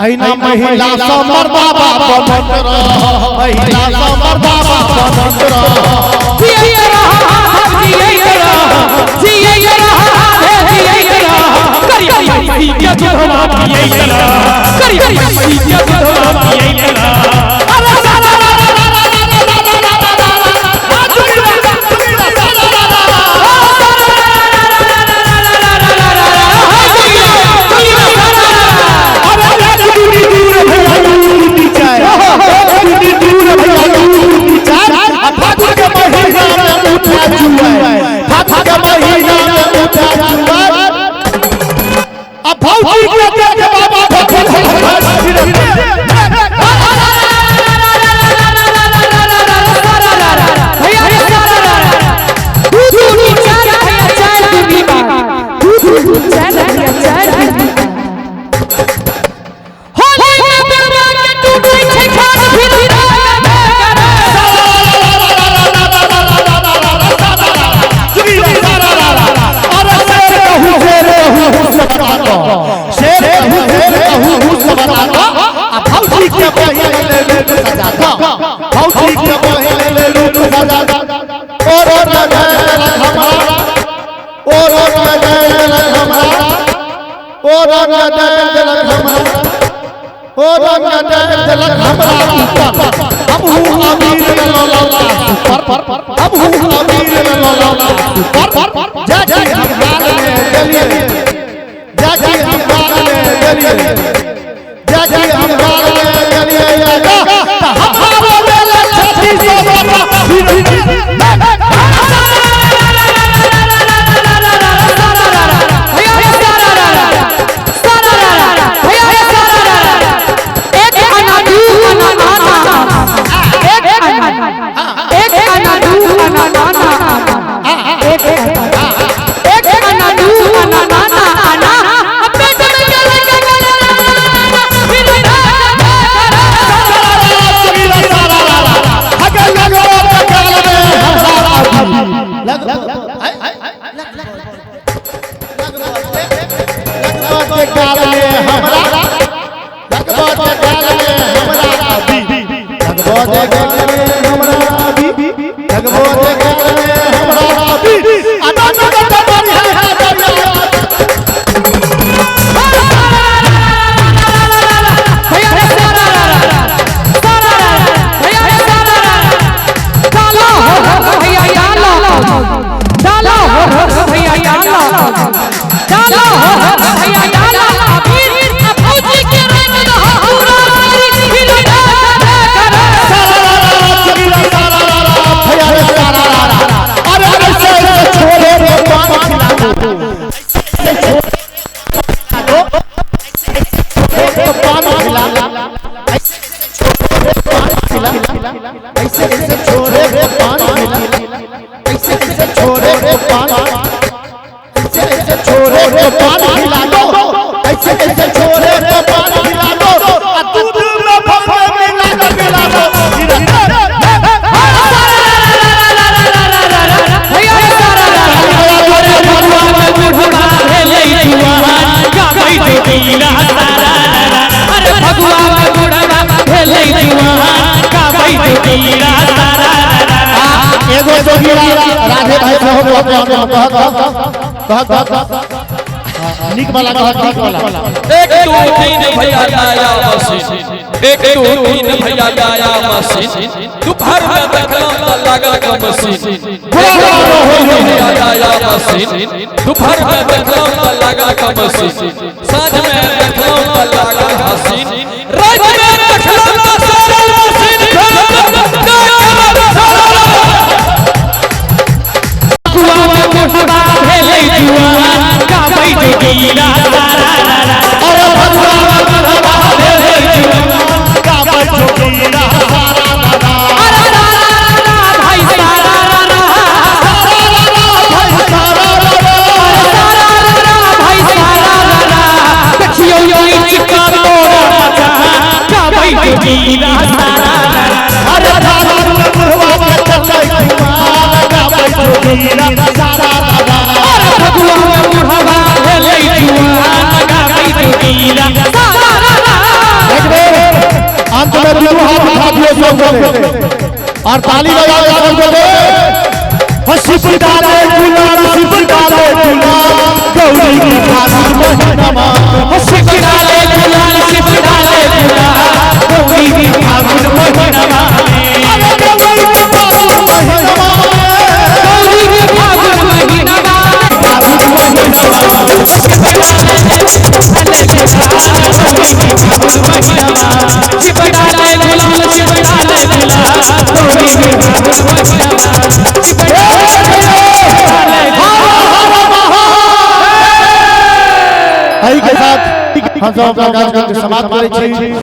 ऐना महिला समर बाबा बनत रह महिला समर बाबा बनत रह जिए रह जिए रह करी के दुधवा पिए करी के दुधवा पिए राधे भाई निक वाला निक वाला 1 2 3 भैया आया मसीन 1 2 3 भैया आया मसीन दोपहर में देखला त लगा मसीन भैया आया मसीन दोपहर में देखला त लगा मसीन साँझ में देखला त लगा हसीन रात में देखला त सारा मसीन देखियो और ताली बजा के सबको दे हसीब डाले गुलाल हसीब डाले गुलाल गौरी की फागुन महीना हसीब डाले गुलाल हसीब डाले गुलाल गौरी की फागुन महीना अरे गौरी की फागुन महीना गौरी की फागुन महीना के साथ हम सब अपना कार्यक्रम के समाप्त करै छी।